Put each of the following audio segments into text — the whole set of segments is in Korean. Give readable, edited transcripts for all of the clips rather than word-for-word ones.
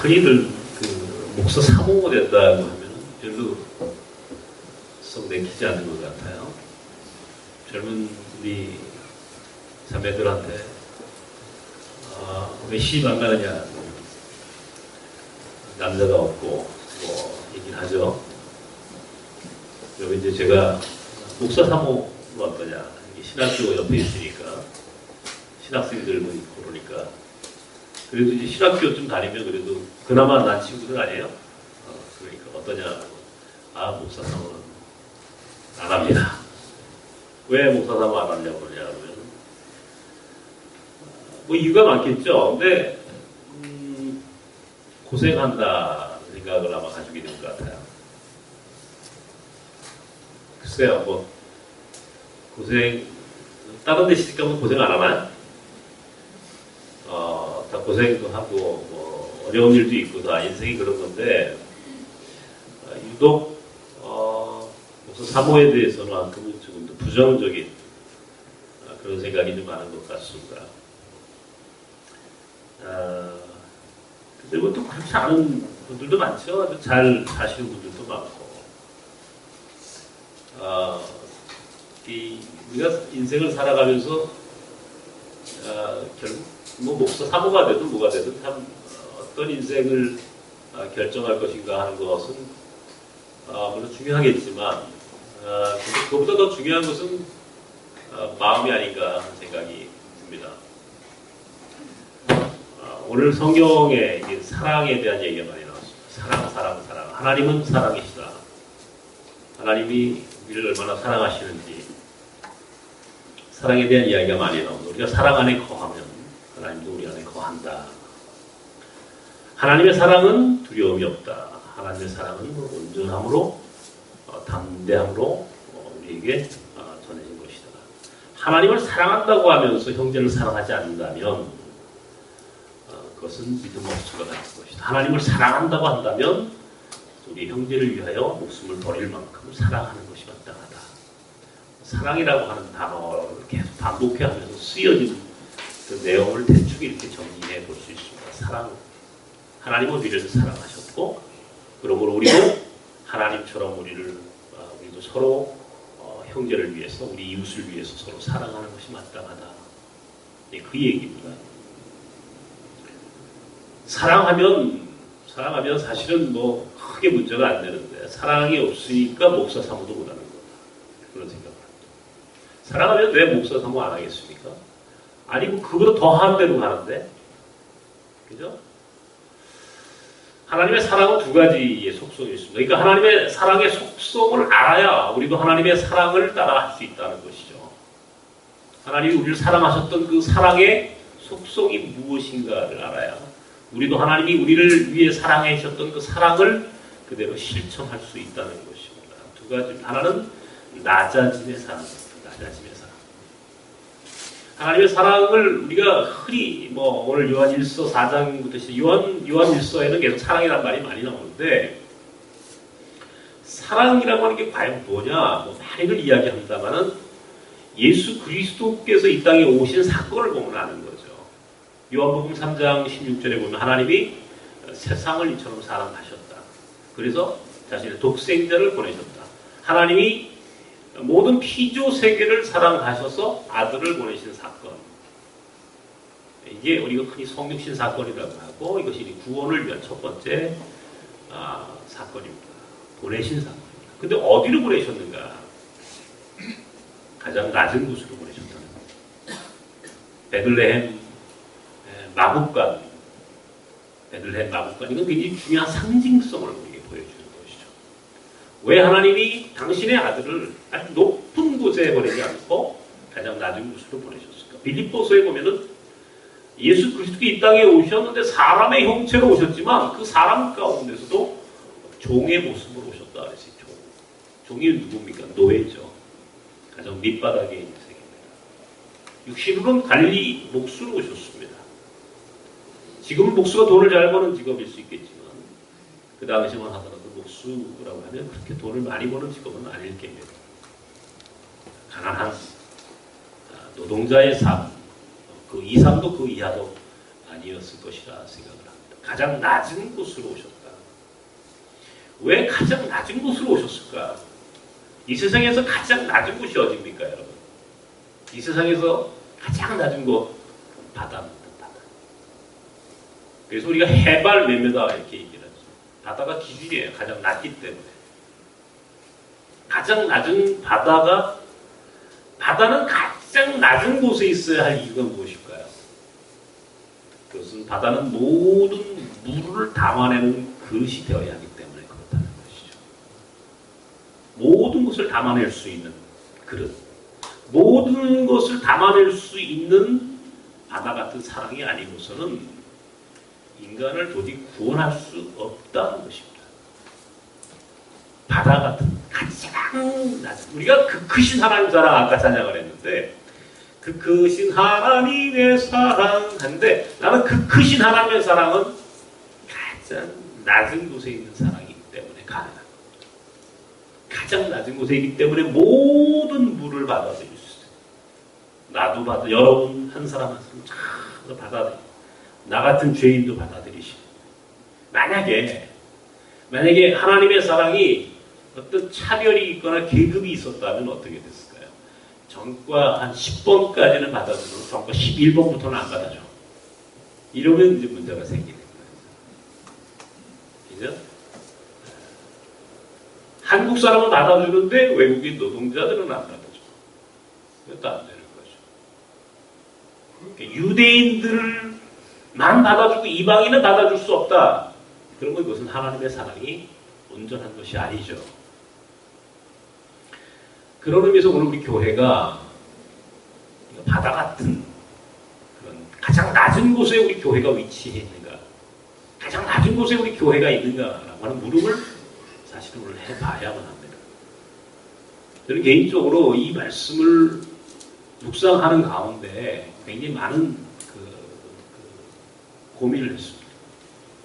흔히들 목사 사모가 된다고 하면 별로 썩 내키지 않는 것 같아요. 젊은 우리 자매들한테 왜 시집 안 가느냐, 남자가 없고 뭐 얘기를 하죠. 그리고 이제 제가 목사 사모가 어떠냐, 신학교 옆에 있으니까 신학생들도 있고 그러니까 그래도 이제 신학교 좀 다니면 그래도 그나마 난 친구들 아니에요? 그러니까 어떠냐, 목사 사모는 안 합니다. 왜 목사 사모 안 하냐고 그러냐면 뭐 이유가 많겠죠. 근데 고생한다 생각을 아마 가지고 있는 것 같아요. 글쎄요, 뭐 고생 다른 데 시집 가면 고생 안 하나요? 다 고생도 하고 뭐 어려운 일도 있고 다 인생이 그런 건데 유독 목사 사모에 대해서는 조금 더 부정적인 그런 생각이 좀 많은 것 같습니다. 근데 뭐 또 그렇지 않은 분들도 많죠. 아주 잘 사시는 분들도 많고. 우리가 인생을 살아가면서 결국 뭐 목사 사모가 되든 뭐가 되든 참 어떤 인생을 결정할 것인가 하는 것은 물론 중요하겠지만 그것보다 더 중요한 것은 마음이 아닌가 하는 생각이 듭니다. 오늘 성경에 사랑에 대한 얘기가 많이 나왔습니다. 사랑. 하나님은 사랑이시다. 하나님이 우리를 얼마나 사랑하시는지 사랑에 대한 이야기가 많이 나옵니다. 우리가 사랑 안에 거하면 하나님도 우리 안에 거한다. 하나님의 사랑은 두려움이 없다. 하나님의 사랑은 온전함으로 담대함으로 우리에게 전해진 것이다. 하나님을 사랑한다고 하면서 형제를 사랑하지 않는다면 그것은 믿음 없을 것 같은 것이다. 하나님을 사랑한다고 한다면 우리 형제를 위하여 목숨을 버릴 만큼 사랑하는 것이 마땅하다. 사랑이라고 하는 단어를 계속 반복해하면서 쓰여진 그 내용을 대충 이렇게 정리해 볼 수 있습니다. 사랑. 하나님은 우리를 사랑하셨고 그러므로 우리도 하나님처럼 우리도 서로 형제를 위해서 우리 이웃을 위해서 서로 사랑하는 것이 마땅하다. 네, 그 얘기입니다. 사랑하면 사실은 뭐 크게 문제가 안 되는데 사랑이 없으니까 목사 사모도 못하는 거다. 그런 생각을 합니다. 사랑하면 왜 목사 사모 안 하겠습니까? 아니 뭐 그보다 더한 대로 가는데, 그죠? 하나님의 사랑은 두 가지의 속성이 있습니다. 그러니까 하나님의 사랑의 속성을 알아야 우리도 하나님의 사랑을 따라 할 수 있다는 것이죠. 하나님이 우리를 사랑하셨던 그 사랑의 속성이 무엇인가를 알아야 우리도 하나님이 우리를 위해 사랑해 주셨던 그 사랑을 그대로 실천할 수 있다는 것입니다. 두 가지. 하나는 낮아짐의 사랑입니다. 낮아짐의 사랑. 하나님의 사랑을 우리가 흔히 뭐 오늘 요한 1서 4장부터 요한 1서에는 계속 사랑이란 말이 많이 나오는데 사랑이라고 하는 게 과연 뭐냐? 뭐 많이들 이야기합니다만은 예수 그리스도께서 이 땅에 오신 사건을 보면 아는 거죠. 요한복음 3장 16절에 보면 하나님이 세상을 이처럼 사랑하셨다. 그래서 자신의 독생자를 보내셨다. 하나님이 모든 피조 세계를 사랑하셔서 아들을 보내신 사건. 이게 우리가 흔히 성육신 사건이라고 하고 이것이 구원을 위한 첫 번째 사건입니다. 보내신 사건입니다. 근데 어디로 보내셨는가? 가장 낮은 곳으로 보내셨다는 겁니다. 베들레헴 마국간. 베들레헴 마국간. 이건 굉장히 중요한 상징성을 우리에게 보여주는 것이죠. 왜 하나님이 당신의 아들을 아주 높은 곳에 보내지 않고 가장 낮은 곳으로 보내셨을까? 빌립보서에 보면은 예수 그리스도가 이 땅에 오셨는데 사람의 형체로 오셨지만 그 사람 가운데서도 종의 모습으로 오셨다 그랬어요. 종이 누굽니까? 노예죠. 가장 밑바닥에 있는 세계입니다. 육신으로는 갈릴리 목수로 오셨습니다. 지금은 목수가 돈을 잘 버는 직업일 수 있겠지만 그 당시만 하더라도 목수라고 하면 그렇게 돈을 많이 버는 직업은 아닐 겁니다. 가난한 노동자의 삶, 그 이상도 그 이하도 아니었을 것이라 생각을 합니다. 가장 낮은 곳으로 오셨다. 왜 가장 낮은 곳으로 오셨을까? 이 세상에서 가장 낮은 곳이 어디입니까, 여러분? 이 세상에서 가장 낮은 곳, 바다입니다, 바다. 그래서 우리가 해발 몇 미터 이렇게 얘기를 하죠. 바다가 기준이에요. 가장 낮기 때문에. 가장 낮은 바다는 가장 낮은 곳에 있어야 할 이유가 무엇일까요? 그것은 바다는 모든 물을 담아내는 그릇이 되어야 하기 때문에 그렇다는 것이죠. 모든 것을 담아낼 수 있는 그릇, 모든 것을 담아낼 수 있는 바다 같은 사랑이 아니고서는 인간을 도저히 구원할 수 없다는 것입니다. 바다 같은 가장 낮은, 우리가 그 크신 하나님 사랑 아까 찬양을 했는데, 그 크신 하나님의 사랑한데, 나는 그 크신 하나님의 사랑은 가장 낮은 곳에 있는 사랑이기 때문에 가능한 겁니다. 가장 낮은 곳에 있기 때문에 모든 물을 받아들일 수 있어요. 나도 여러분 한 사람 한 사람 다 받아들이고, 나 같은 죄인도 받아들이시고, 만약에 하나님의 사랑이 어떤 차별이 있거나 계급이 있었다면 어떻게 됐을까요? 전과 한 10번까지는 받아주고 전과 11번부터는 안 받아줘. 이러면 이제 문제가 생기는 거예요. 그죠? 한국 사람은 받아주는데 외국인 노동자들은 안 받아줘. 그것도 안 되는 거죠. 유대인들만 받아주고 이방인은 받아줄 수 없다. 그러면 그것은 하나님의 사랑이 온전한 것이 아니죠. 그런 의미에서 오늘 우리 교회가 바다 같은 그런 가장 낮은 곳에 우리 교회가 위치해 있는가, 가장 낮은 곳에 우리 교회가 있는가라고 하는 물음을 사실은 오늘 해봐야만 합니다. 저는 개인적으로 이 말씀을 묵상하는 가운데 굉장히 많은 고민을 했습니다.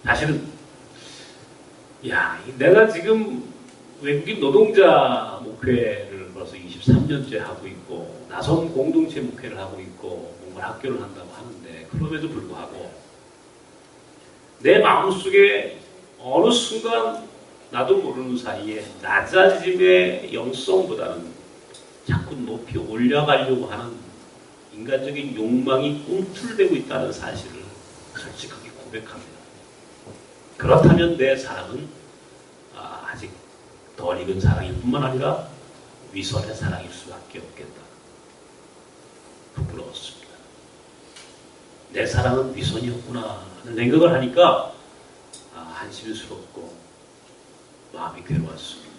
사실은 내가 지금 외국인 노동자 목회를 벌써 23년째 하고 있고, 나선 공동체 목회를 하고 있고, 뭔가 학교를 한다고 하는데, 그럼에도 불구하고 내 마음속에 어느 순간 나도 모르는 사이에 낮아짐의 영성보다는 자꾸 높이 올라가려고 하는 인간적인 욕망이 꿈틀대고 있다는 사실을 솔직하게 고백합니다. 그렇다면 내 사랑은 아직 덜 익은 사랑일 뿐만 아니라 위선의 사랑일 수밖에 없겠다. 부끄러웠습니다. 내 사랑은 위선이었구나 하는 생각을 하니까 한심스럽고 마음이 괴로웠습니다.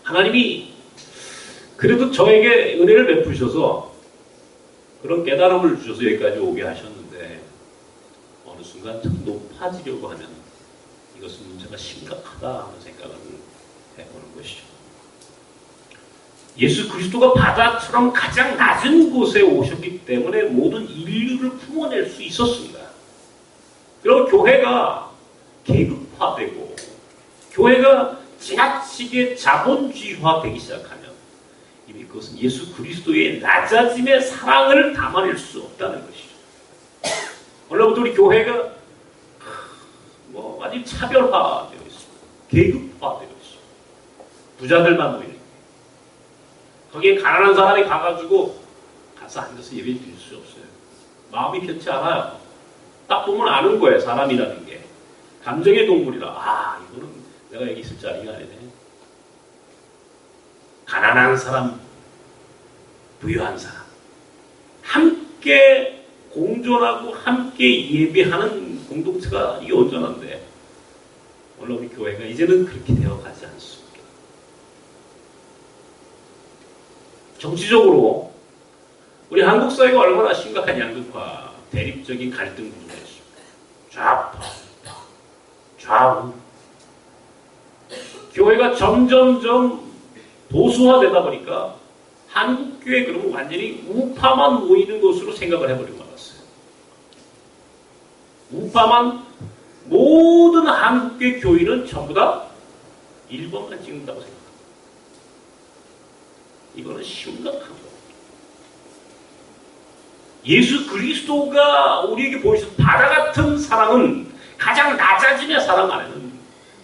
하나님이 그래도 저에게 은혜를 베푸셔서 그런 깨달음을 주셔서 여기까지 오게 하셨는데, 어느 순간 참 높아지려고 하면 이것은 문제가 심각하다 하는 생각을 해보는 것이죠. 예수 그리스도가 바다처럼 가장 낮은 곳에 오셨기 때문에 모든 인류를 품어낼 수 있었습니다. 그리고 교회가 계급화되고 교회가 지나치게 자본주의화되기 시작하면 이미 그것은 예수 그리스도의 낮아짐의 사랑을 담아낼 수 없다는 것이죠. 오늘부터 우리 교회가 아주 차별화되어 있습니다. 계급화되어 있습니다. 부자들만 모이는 거예요. 거기에 가난한 사람이 가가지고 가서 앉아서 예배 드릴 수 없어요. 마음이 편치 않아요. 딱 보면 아는 거예요. 사람이라는 게. 감정의 동물이라. 이거는 내가 여기 있을 자리가 아니네. 가난한 사람, 부유한 사람, 함께 공존하고 함께 예배하는 공동체가 이게 온전한데, 오늘 우리 교회가 이제는 그렇게 되어가지 않습니다. 정치적으로 우리 한국 사회가 얼마나 심각한 양극화, 대립적인 갈등 구조가 있습니다. 좌파, 좌우. 교회가 점점점 보수화되다 보니까 한국교회 그러면 완전히 우파만 모이는 것으로 생각을 해버리고 말았어요. 우파만, 모든 한국교회 교인은 전부 다 1번만 찍는다고 생각합니다. 이거는 심각한 거예요. 예수 그리스도가 우리에게 보여준 바다 같은 사랑은 가장 낮아짐의 사랑 안에는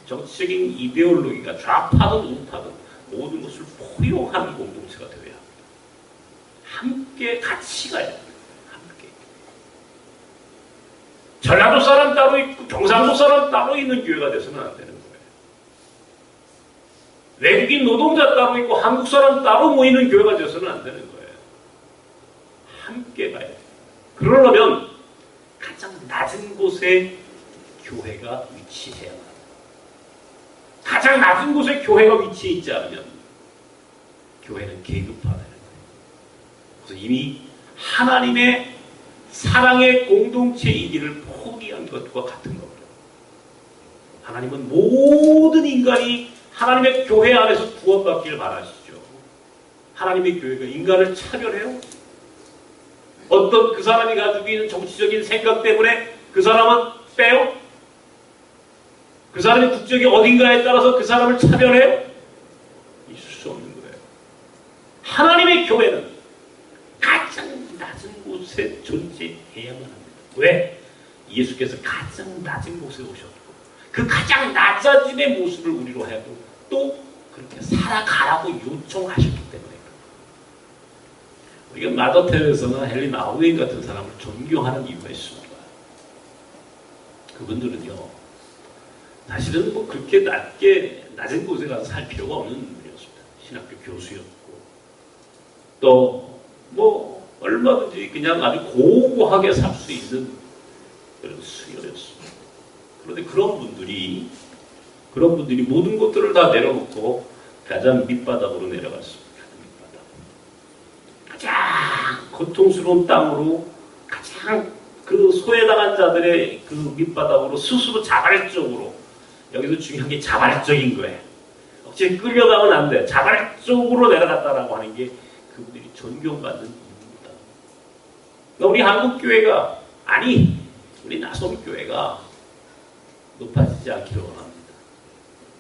정치적인 이데올로기가 좌파든 우파든 모든 것을 포용하는 공동체가 되어야 합니다. 함께 같이 가야 합니다. 함께. 전라도 사람 따로 있고 경상도 사람 따로 있는 교회가 돼서는 안 되는 거예요. 외국인 노동자 따로 있고 한국 사람 따로 모이는 교회가 돼서는 안 되는 거예요. 함께 가야 돼요. 그러려면 가장 낮은 곳에 교회가 위치해야 합니다. 가장 낮은 곳에 교회가 위치해 있지 않으면 교회는 계급화되는 거예요. 그래서 이미 하나님의 사랑의 공동체이기를 포기한 것과 같은 겁니다. 하나님은 모든 인간이 하나님의 교회 안에서 구원받기를 바라시죠. 하나님의 교회가 인간을 차별해요. 어떤 그 사람이 가지고 있는 정치적인 생각 때문에 그 사람은 빼요? 그 사람의 국적이 어딘가에 따라서 그 사람을 차별해요? 있을 수 없는 거예요. 하나님의 교회는 가장 낮은 곳에 존재해야만 합니다. 왜? 예수께서 가장 낮은 곳에 오셨고 그 가장 낮아짐의 모습을 우리로 하여금 또 그렇게 살아가라고 요청하셨기 때문에 우리가 마더 테레사나 헬린 아우겐 같은 사람을 존경하는 이유가 있습니다. 그분들은요, 사실은 뭐 그렇게 낮은 곳에 가서 살 필요가 없는 분이었습니다. 신학교 교수였고, 또 뭐 얼마든지 그냥 아주 고고하게 살 수 있는 그런 수요였습니다. 그런데 그런 분들이 모든 것들을 다 내려놓고 가장 밑바닥으로 내려갔습니다. 가장 고통스러운 땅으로 가장 그 소외당한 자들의 그 밑바닥으로 스스로 자발적으로, 여기서 중요한 게 자발적인 거예요. 억지에 끌려가면 안 돼. 자발적으로 내려갔다라고 하는 게 그분들이 존경받는 이유입니다. 우리 한국교회가, 아니 우리 나섬교회가 높아지지 않기를 원합니다.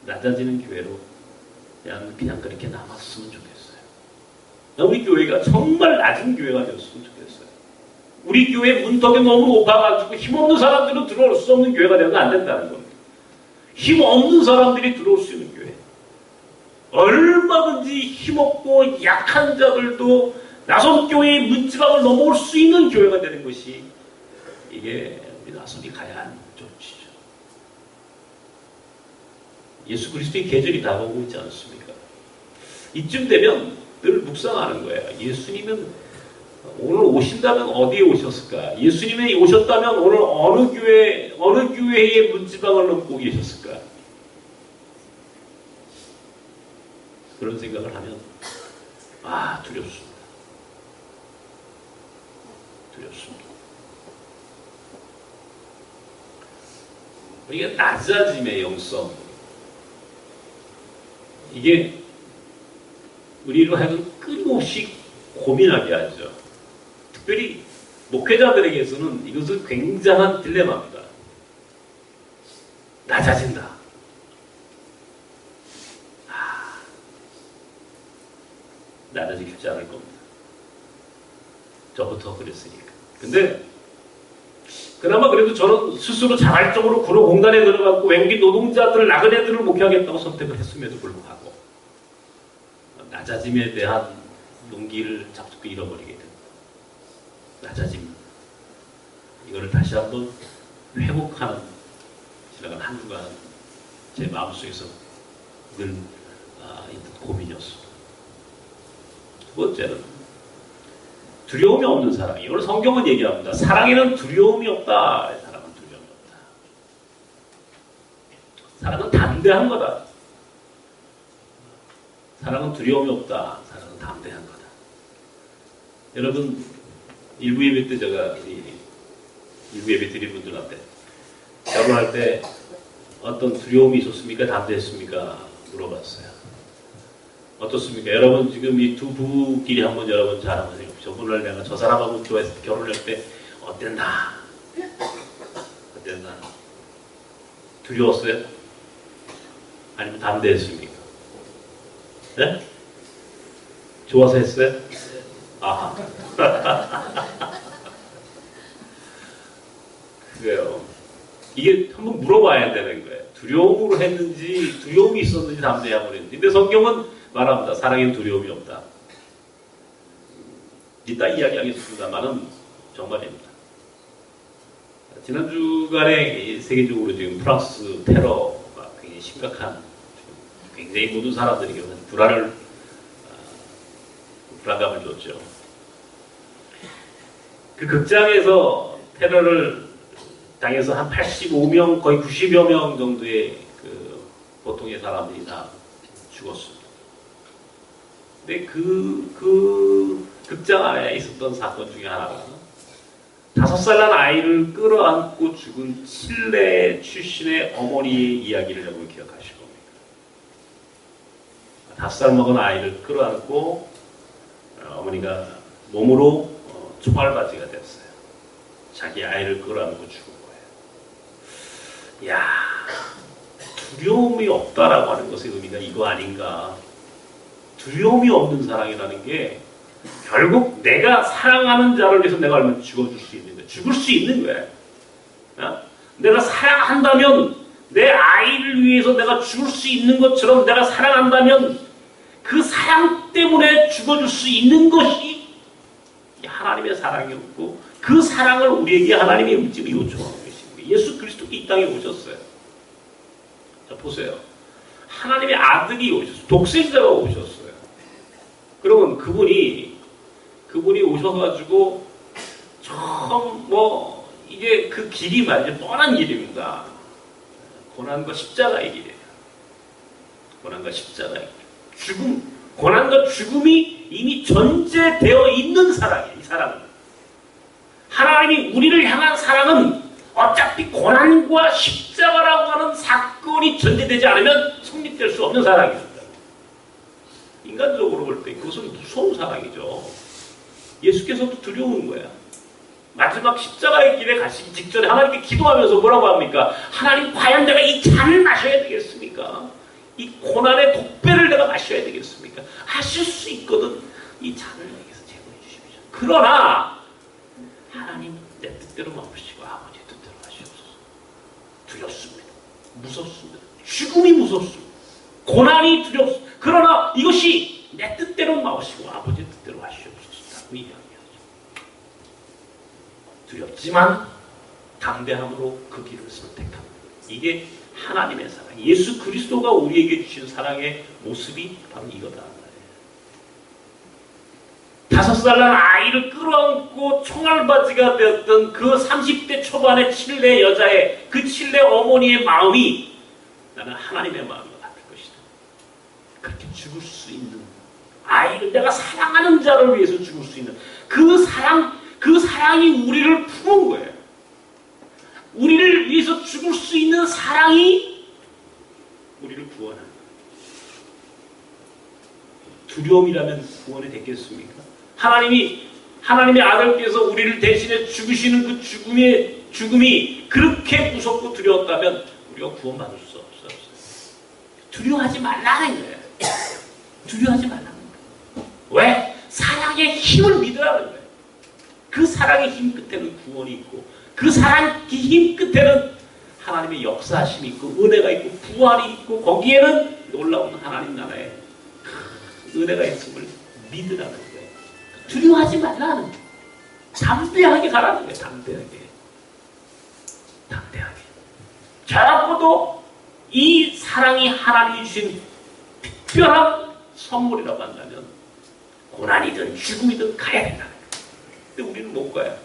낮아지는 교회로 그냥 그렇게 남았으면 좋겠어요. 우리 교회가 정말 낮은 교회가 되었으면 좋겠어요. 우리 교회 문턱이 너무 높아가지고 힘없는 사람들은 들어올 수 없는 교회가 되면 안 된다는 겁니다. 힘없는 사람들이 들어올 수 있는 교회. 얼마든지 힘없고 약한 자들도 나섬교회의 문지방을 넘어올 수 있는 교회가 되는 것이 이게 우리 나섬이 가야 하는 조치죠. 예수 그리스도의 계절이 다가오고 있지 않습니까? 이쯤 되면 늘 묵상하는 거예요. 예수님은 오늘 오신다면 어디에 오셨을까? 예수님이 오셨다면 오늘 어느 교회의 문지방을 넘고 계셨을까? 그런 생각을 하면 두렵습니다. 두렵습니다. 이게 낮아짐의 영성, 이게 우리로 하여금 끊임없이 고민하게 하죠. 특별히 목회자들에게서는 이것은 굉장한 딜레마입니다. 낮아진다. 낮아지기 쉽지 않을 겁니다. 저부터 그랬으니까. 근데 그나마 그래도 저는 스스로 자발적으로 구로공단에 들어가고 외국인 노동자들, 나그네들을 목회하겠다고 선택을 했음에도 불구하고 낮아짐에 대한 용기를 자꾸 잃어버리게 됩니다. 낮아짐, 이거를 다시 한번 회복하는 지나간 한 주간 제 마음속에서 늘 있는 고민이었습니다. 두 번째는 두려움이 없는 사랑. 이걸 성경은 얘기합니다. 사랑에는 두려움이 없다. 사랑은 두려움이 없다. 사랑은 담대한 거다. 사랑은 두려움이 없다. 사랑은 담대한 거다. 여러분, 일부 예배 때 제가 일부 예배 드린 분들한테 결혼할 때 어떤 두려움이 있었습니까? 담대했습니까? 물어봤어요. 어떻습니까? 여러분 지금 이 두 부부끼리 한번 여러분 잘 한번 해보세요. 저번에 내가 저 사람하고 결혼할 때 어땠나? 두려웠어요? 아니면 담대했습니까? 네? 좋아서 했어요? 아하. 그래요. 이게 한번 물어봐야 되는 거예요. 두려움으로 했는지, 두려움이 있었는지 담대함으로 했는지. 근데 성경은 말합니다. 사랑에는 두려움이 없다. 이따 이야기하겠습니다만은 정말입니다. 지난 주간에 세계적으로 지금 프랑스 테러가 굉장히 심각한, 굉장히 모든 사람들에게 불안감을 줬죠. 그 극장에서 테러를 당해서 한 85명, 거의 90여 명 정도의 그 보통의 사람들이 다 죽었습니다. 근데 그 극장 안에 있었던 사건 중에 하나가 5살 난 아이를 끌어안고 죽은 칠레 출신의 어머니의 이야기를 여러분 기억하실 겁니다. 5살 먹은 아이를 끌어안고 어머니가 몸으로 총알바지가 됐어요. 자기 아이를 끌어안고 죽은 거예요. 이야, 두려움이 없다라고 하는 것의 의미가 이거 아닌가. 두려움이 없는 사랑이라는 게 결국 내가 사랑하는 자를 위해서 내가 얼마나 죽어줄 수 있는 거야. 죽을 수 있는 거야. 어? 내가 사랑한다면 내 아이를 위해서 내가 죽을 수 있는 것처럼 내가 사랑한다면 그 사랑 때문에 죽어줄 수 있는 것이 하나님의 사랑이었고 그 사랑을 우리에게 하나님이 지금 요청하고 계신 거예요. 예수 그리스도가 이 땅에 오셨어요. 자, 보세요. 하나님의 아들이 오셨어요. 독생자가 오셨어요. 그러면 그분이 오셔가지고 처음 이게 그 길이 말이죠. 뻔한 길입니다. 고난과 십자가의 길이에요. 고난과 십자가의 길. 고난과 죽음이 이미 전제되어 있는 사랑이에요. 이 사랑은. 하나님이 우리를 향한 사랑은 어차피 고난과 십자가라고 하는 사건이 전제되지 않으면 성립될 수 없는 사랑입니다. 인간적으로 볼 때 그것은 무서운 사랑이죠. 예수께서도 두려운 거야. 마지막 십자가의 길에 가시기 직전에 하나님께 기도하면서 뭐라고 합니까? 하나님, 과연 내가 이 잔을 마셔야 되겠습니까? 이 고난의 독배를 내가 마셔야 되겠습니까? 하실 수 있거든. 이 잔을 내게서 제공해 주십시오. 그러나 하나님, 내 뜻대로 마시고 아버지 뜻대로 하시옵소서. 두렵습니다. 무섭습니다. 죽음이 무섭습니다. 고난이 두렵습니다. 그러나 이것이 내 뜻대로 마시고 아버지 뜻대로 하시옵소서. 라고 이야기하죠. 두렵지만 담대함으로 그 길을 선택합니다. 이게 하나님의 사랑, 예수 그리스도가 우리에게 주신 사랑의 모습이 바로 이거다. 5살 난 아이를 끌어안고 총알바지가 되었던 그 30대 초반의 칠레 여자의 그 칠레 어머니의 마음이 나는 하나님의 마음과 같을 것이다. 그렇게 죽을 수 있는 아이를, 내가 사랑하는 자를 위해서 죽을 수 있는 그 사랑이 우리를 품은 거예요. 우리를 위해서 죽을 수 있는 사랑이 우리를 구원하는 거예요. 두려움이라면 구원이 됐겠습니까? 하나님의 아들께서 우리를 대신해 죽으시는 그 죽음이 그렇게 무섭고 두려웠다면 우리가 구원받을 수 없었어요. 두려워하지 말라는 거예요. 두려워하지 말라는 거예요. 왜? 사랑의 힘을 믿으라는 거예요. 그 사랑의 힘 끝에는 구원이 있고 그 사랑의 힘 끝에는 하나님의 역사심이 있고 은혜가 있고 부활이 있고 거기에는 놀라운 하나님 나라의 은혜가 있음을 믿으라는 거예요. 두려워하지 말라는 거예요. 담대하게 가라는 거예요. 담대하게. 결합고도 이 사랑이 하나님이 주신 특별한 선물이라고 한다면 고난이든 죽음이든 가야 된다는 거예요. 근데 우리는 못 가요.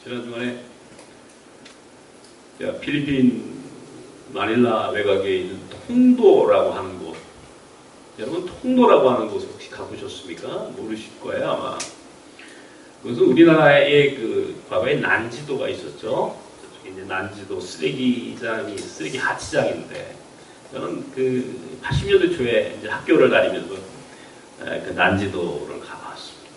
지난 주간에 제가 필리핀 마닐라 외곽에 있는 통도라고 하는 곳, 여러분 통도라고 하는 곳에 혹시 가보셨습니까? 모르실 거예요 아마. 그것은 우리나라의 그 과거에 난지도가 있었죠. 저쪽에 이제 난지도 쓰레기 하치장인데 저는 그 80년대 초에 이제 학교를 다니면서 그 난지도를 가봤습니다.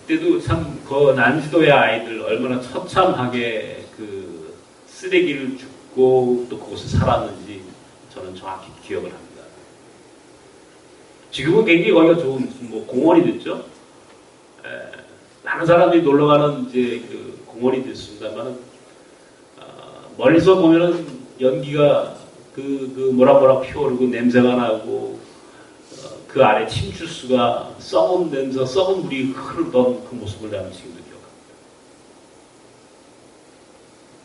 그때도 참 그 난지도의 아이들 얼마나 처참하게 그 쓰레기를 줍고 또 그곳에 살았는지 저는 정확히 기억을 합니다. 지금은 굉장히 거기가 좋은 공원이 됐죠. 많은 많은 사람들이 놀러 가는 이제 그 공원이 됐습니다만, 멀리서 보면은 연기가 그 뭐라 피어오르고 냄새가 나고, 그 아래 침출수가 썩은 냄새, 썩은 물이 흐르던 그 모습을 나는 지금도 기억합니다.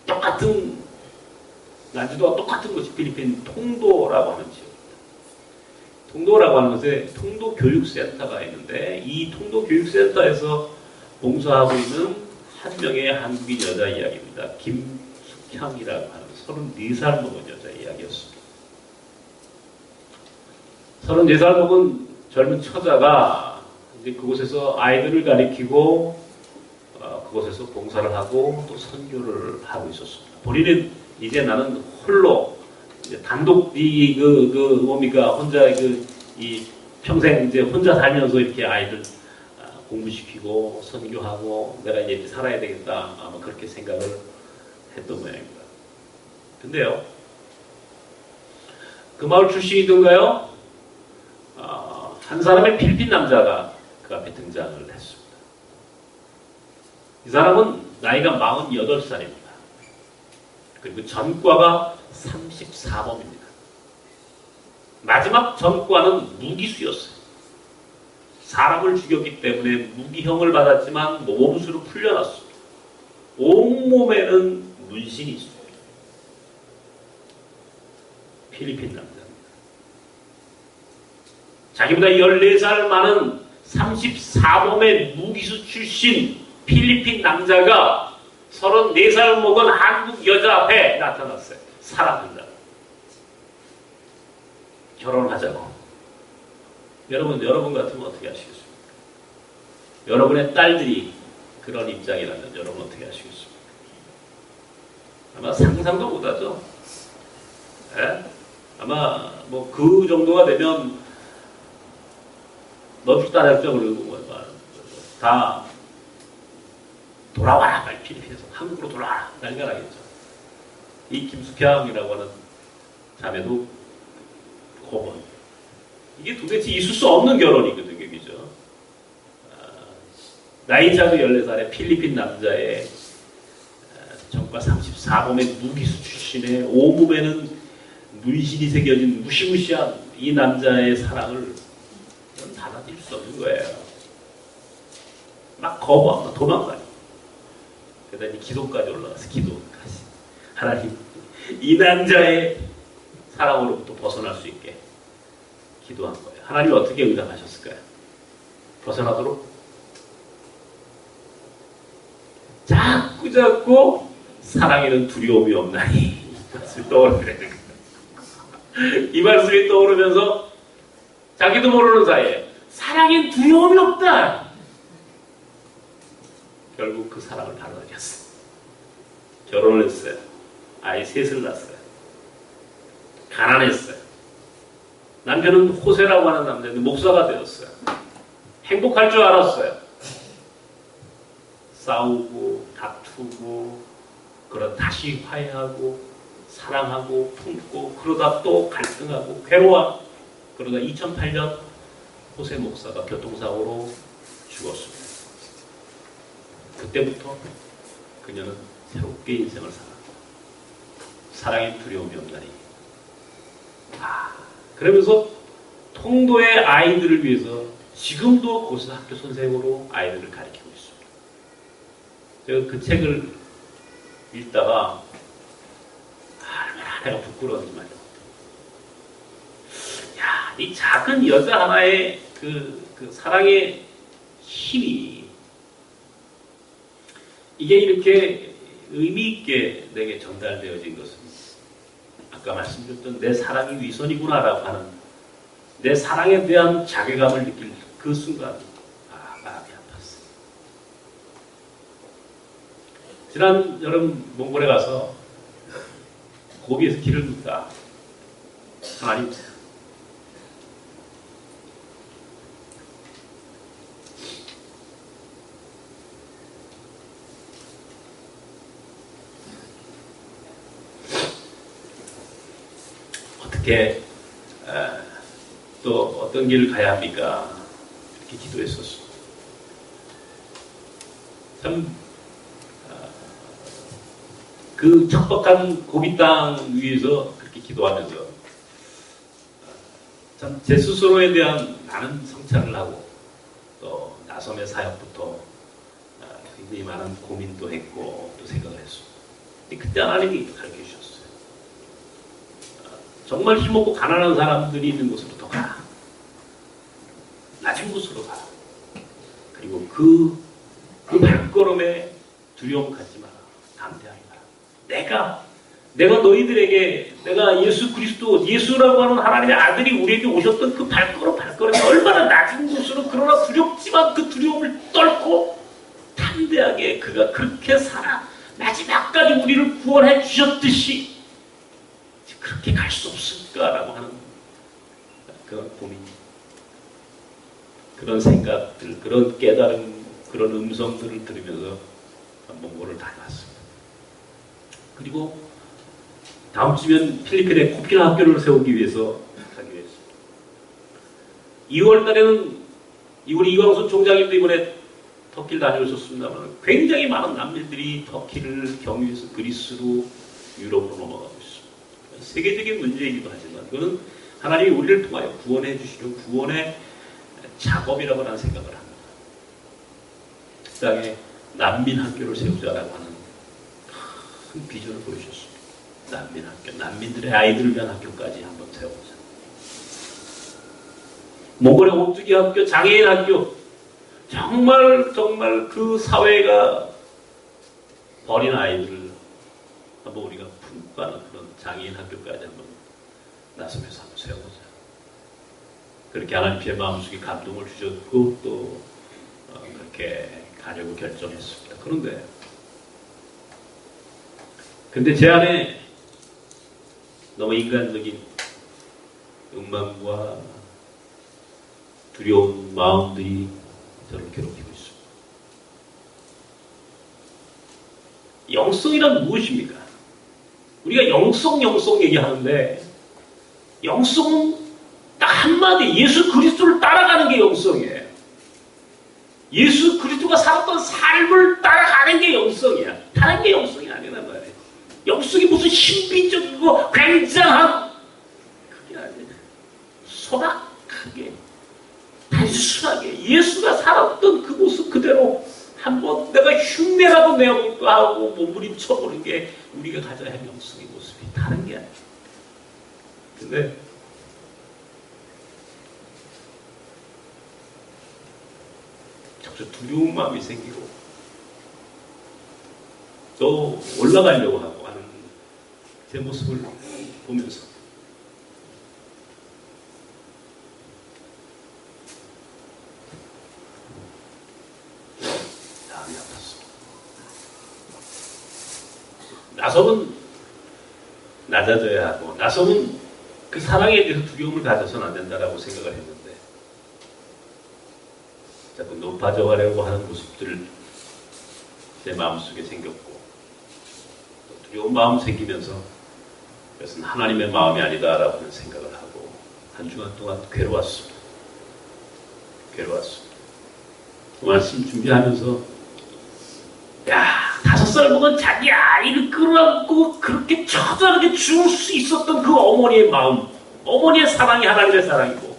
똑같은, 난지도가 똑같은 것이 필리핀 통도라고 하는 지역입니다. 통도라고 하는 곳에 통도교육센터가 있는데, 이 통도교육센터에서 봉사하고 있는 한 명의 한국인 여자 이야기입니다. 김숙향이라고 하는 34살 먹은 여자 이야기였습니다. 34살 먹은 젊은 처자가 이제 그곳에서 아이들을 가리키고 그곳에서 봉사를 하고 또 선교를 하고 있었습니다. 본인은 이제 나는 홀로 이제 단독 뭡니까 혼자 이 평생 이제 혼자 살면서 이렇게 아이들 공부시키고 선교하고 내가 이제 살아야 되겠다 아마 그렇게 생각을 했던 모양입니다. 근데요, 그 마을 출신이던가요? 한 사람의 필리핀 남자가 그 앞에 등장을 했습니다. 이 사람은 나이가 48살입니다. 그리고 전과가 34범입니다. 마지막 전과는 무기수였어요. 사람을 죽였기 때문에 무기형을 받았지만 모범수로 풀려났습니다. 온몸에는 문신이 있습니다. 필리핀 남자입니다. 자기보다 14살 많은 34범의 무기수 출신 필리핀 남자가 34살 먹은 한국 여자 앞에 나타났어요. 사랑한다. 결혼하자고. 여러분 같으면 어떻게 하시겠습니까? 여러분의 딸들이 그런 입장이라면 여러분 어떻게 하시겠습니까? 아마 상상도 못하죠. 예? 아마 뭐 그 정도가 되면 너 죽다 냈죠 그러고 다 돌아와라 빨리 필리핀에서 한국으로 돌아와라 난리가 나겠죠. 이 김숙향이라고 하는 자매도 고번 이게 도대체 있을 수 없는 결혼이거든요. 그죠? 나이 차도 14살의 필리핀 남자의 전과 34범의 무기수 출신의 온몸에는 문신이 새겨진 무시무시한 이 남자의 사랑을 받아들일 수 없는 거예요. 막 거부하고 도망가요. 그러더니 기도까지 올라가서 기도까지. 하나님, 이 남자의 사랑으로부터 벗어날 수 있게 기도한 거예요. 하나님이 어떻게 응답하셨을까요? 벗어나도록? 자꾸 사랑에는 두려움이 없나니 이 말씀이 떠오르는 거예요. 이 말씀이 떠오르면서 자기도 모르는 사이에 사랑엔 두려움이 없다. 결국 그 사랑을 받아들였어요. 결혼을 했어요. 아이 셋을 낳았어요. 가난했어요. 남편은 호세라고 하는 남자인데 목사가 되었어요. 행복할 줄 알았어요. 싸우고 다투고 그러다 다시 화해하고 사랑하고 품고 그러다 또 갈등하고 괴로워. 그러다 2008년 호세 목사가 교통사고로 죽었습니다. 그때부터 그녀는 새롭게 인생을 살았고 사랑에 두려움이 없다니. 그러면서 통도의 아이들을 위해서 지금도 고등학교 선생으로 아이들을 가르치고 있습니다. 제가 그 책을 읽다가 얼마나 내가 부끄러운지 말이야. 야, 이 작은 여자 하나의 그 사랑의 힘이 이게 이렇게 의미 있게 내게 전달되어진 것은 아까 말씀드렸던 내 사랑이 위선이구나라고 하는 내 사랑에 대한 자괴감을 느낄 그 순간 마음이 아팠어요. 지난 여름 몽골에 가서 고비에서 길을 묻다 하나님 어떻게 또 어떤 길을 가야 합니까? 이렇게 기도했었습니다. 참 그 척박한 고비 땅 위에서 그렇게 기도하면서 참 제 스스로에 대한 많은 성찰을 하고 또 나섬의 사역부터 굉장히 많은 고민도 했고 또 생각을 했습니다. 근데 그때 하나님이 가르쳐 주셨어요. 정말 힘없고 가난한 사람들이 있는 곳으로 가. 낮은 곳으로 가. 그리고 그 발걸음에 두려움 갖지 마라. 담대하게 가라. 내가 너희들에게 내가 예수 그리스도 예수라고 하는 하나님의 아들이 우리에게 오셨던 그 발걸음이 얼마나 낮은 곳으로 그러나 두렵지만 그 두려움을 떨고 담대하게 그가 그렇게 살아 마지막까지 우리를 구원해 주셨듯이 그렇게 갈 수 없을까라고 하는 그런 고민, 그런 생각들, 그런 깨달음, 그런 음성들을 들으면서 몽골을 다녀왔습니다. 그리고 다음 주면 필리핀에 코피나 학교를 세우기 위해서 가기로 했습니다. 2월 달에는 우리 이광수 총장님도 이번에 터키를 다녀오셨습니다만 굉장히 많은 난민들이 터키를 경유해서 그리스로 유럽으로 넘어가고 있습니다. 세계적인 문제이기도 하지만 그건 하나님이 우리를 통하여 구원해 주시는 구원의 작업이라고 하는 생각을 합니다. 그 땅에 난민 학교를 세우자라고 하는 큰 비전을 보여주셨습니다. 난민 학교, 난민들의 아이들을 위한 학교까지 한번 세워보자. 몽골의 오뚜기 학교, 장애인 학교, 정말 그 사회가 버린 아이들을 한번 우리가 품고 가는 그런 장애인 학교까지 한번 나서면서 한번 세워보자. 그렇게 하나님의 마음속에 감동을 주셨고 또 그렇게 가려고 결정했습니다. 근데 제 안에 너무 인간적인 욕망과 두려운 마음들이 저를 괴롭히고 있습니다. 영성이란 무엇입니까? 우리가 영성 얘기하는데 영성은 딱 한마디 예수 그리스도를 따라가는 게 영성이에요. 예수 그리스도가 살았던 삶을 따라가는 게 영성이야. 다른 게 영성이 아니란 말이에요. 영성이 무슨 신비적이고 굉장한 그게 아니에요. 소박하게 단순하게 예수가 살았던 그 모습 그대로 한번 내가 흉내라도 내볼까 하고 몸부림쳐보는 게 우리가 가져야 할 영성의 모습이 다른 게 아니에요. 근데 자꾸 두려운 마음이 생기고 또 올라가려고 하고 하는 제 모습을 보면서 마음이 아팠습니다. 나섬은 낮아져야 하고 나섬은 그 사랑에 대해서 두려움을 가져서는 안 된다라고 생각을 했는데 자꾸 높아져 가려고 하는 모습들 제 마음속에 생겼고 또 두려운 마음 생기면서 그것은 하나님의 마음이 아니다라고 하는 생각을 하고 한 주간 동안 괴로웠습니다. 그 말씀 준비하면서 야 5살 먹은 자기 아이를 끌어안고 그렇게 처절하게 죽을 수 있었던 그 어머니의 마음, 어머니의 사랑이 하나님의 사랑이고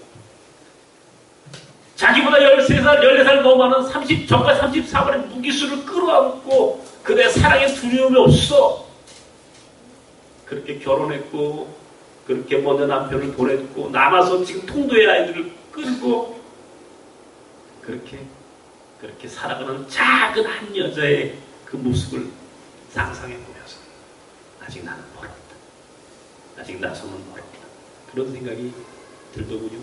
자기보다 13살, 14살 더 많은 34번의 무기수를 끌어안고 그대 사랑에 두려움이 없어. 그렇게 결혼했고 그렇게 먼저 남편을 보냈고 남아서 지금 통도의 아이들을 끌고 그렇게 살아가는 작은 한 여자의 그 모습을 상상해보면서 아직 나는 멀었다. 아직 나서는 멀었다. 그런 생각이 들더군요.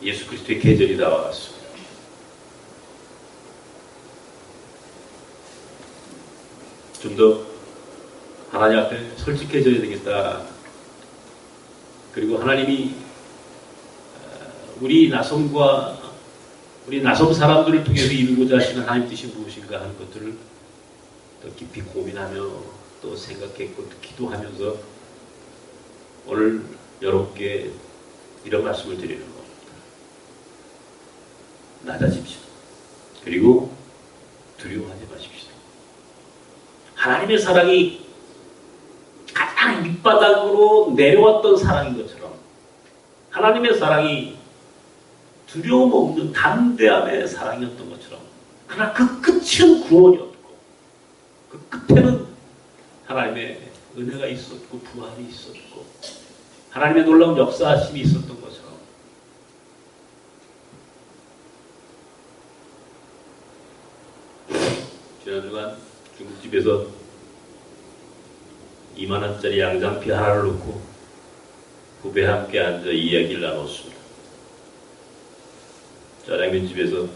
예수 그리스도의 계절이 다가왔습니다. 좀 더 하나님 앞에 솔직해져야 되겠다. 그리고 하나님이 우리 나섬 사람들을 통해서 이루고자 하시는 하나님 뜻이 무엇인가 하는 것들을 더 깊이 고민하며 또 생각했고 또 기도하면서 오늘 여러분께 이런 말씀을 드리는 겁니다. 낮아집시다. 그리고 두려워하지 마십시다. 하나님의 사랑이 가장 밑바닥으로 내려왔던 사랑인 것처럼 하나님의 사랑이 두려움 없는 담대함의 사랑이었던 것처럼, 그러나 그 끝은 구원이었고 그 끝에는 하나님의 은혜가 있었고 부활이 있었고 하나님의 놀라운 역사하심이 있었던 것처럼, 지난 주간 중국집에서 2만 원짜리 양장피 하나를 놓고 후배 함께 앉아 이야기를 나눴습니다. 짜장면집에서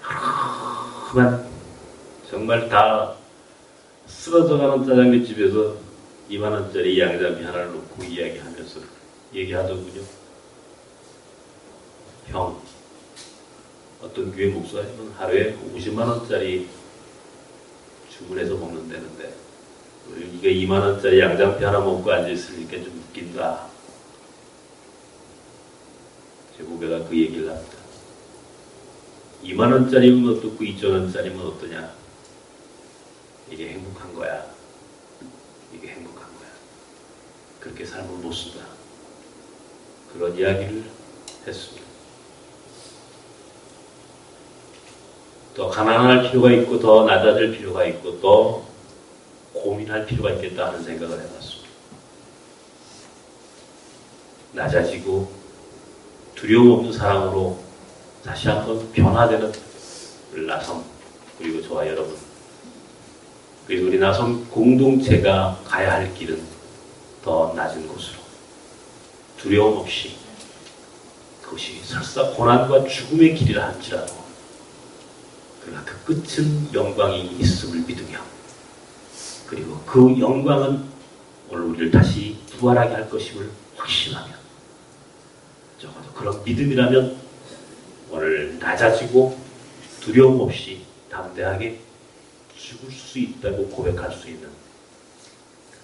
하루만 정말 다 쓰러져가는 짜장면집에서 2만 원짜리 양장피 하나를 놓고 이야기하면서 얘기하더군요. 형, 어떤 교회 목사님은 하루에 50만 원짜리 주문해서 먹는다는데 우리가 2만 원짜리 양장피 하나 먹고 앉아있으니까 좀 웃긴다. 제 후배가 그 얘기를 합니다. 2만 원짜리면 어떻고 2천 원짜리면 어떠냐. 이게 행복한 거야. 이게 행복한 거야. 그렇게 삶을 못 쓴다. 그런 이야기를 했습니다. 더 가난할 필요가 있고 더 낮아질 필요가 있고 더 고민할 필요가 있겠다 하는 생각을 해봤습니다. 낮아지고 두려움 없는 사랑으로 다시 한번 변화되는 나섬, 그리고 저와 여러분, 그리고 우리 나섬 공동체가 가야 할 길은 더 낮은 곳으로 두려움 없이, 그것이 설사 고난과 죽음의 길이라 할지라도 그러나 그 끝은 영광이 있음을 믿으며, 그리고 그 영광은 오늘 우리를 다시 부활하게 할 것임을 확신하며, 적어도 그런 믿음이라면 오늘 낮아지고 두려움 없이 담대하게 죽을 수 있다고 고백할 수 있는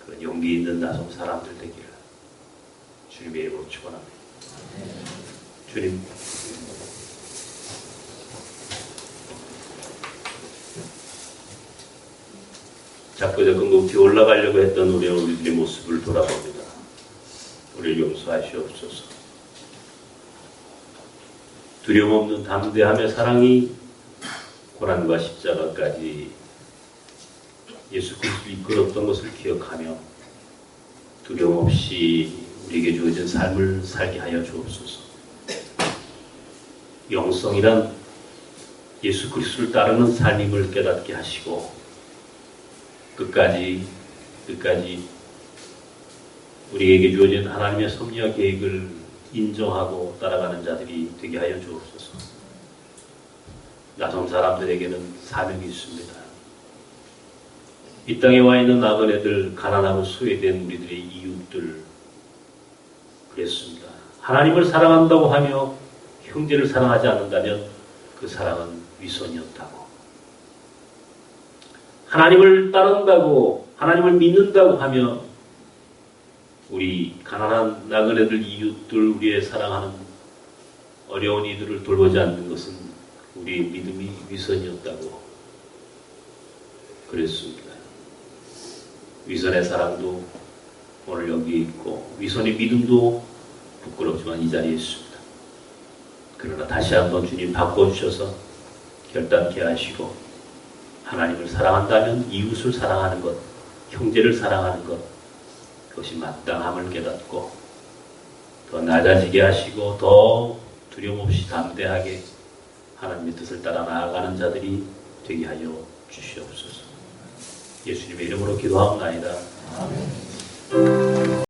그런 용기 있는 나섬 사람들 되기를 주님의 이름으로 축원합니다. 주님, 자꾸 높이 올라가려고 했던 우리들의 모습을 돌아봅니다. 우리를 용서하시옵소서. 두려움 없는 담대함의 사랑이 고난과 십자가까지 예수 그리스도를 이끌었던 것을 기억하며 두려움 없이 우리에게 주어진 삶을 살게 하여 주옵소서. 영성이란 예수 그리스도를 따르는 삶임을 깨닫게 하시고 끝까지 우리에게 주어진 하나님의 섭리와 계획을 인정하고 따라가는 자들이 되게 하여 주옵소서. 나섬 사람들에게는 사명이 있습니다. 이 땅에 와 있는 나그네들, 가난하고 소외된 우리들의 이웃들, 그랬습니다. 하나님을 사랑한다고 하며 형제를 사랑하지 않는다면 그 사랑은 위선이었다고. 하나님을 따른다고, 하나님을 믿는다고 하며 우리 가난한 나그네들, 이웃들, 우리의 사랑하는 어려운 이들을 돌보지 않는 것은 우리의 믿음이 위선이었다고 그랬습니다. 위선의 사랑도 오늘 여기 있고 위선의 믿음도 부끄럽지만 이 자리에 있습니다. 그러나 다시 한번 주님 바꿔주셔서 결단케 하시고 하나님을 사랑한다면 이웃을 사랑하는 것, 형제를 사랑하는 것, 그것이 마땅함을 깨닫고 더 낮아지게 하시고 더 두려움 없이 담대하게 하나님의 뜻을 따라 나아가는 자들이 되게 하여 주시옵소서. 예수님의 이름으로 기도하옵나이다. 아멘.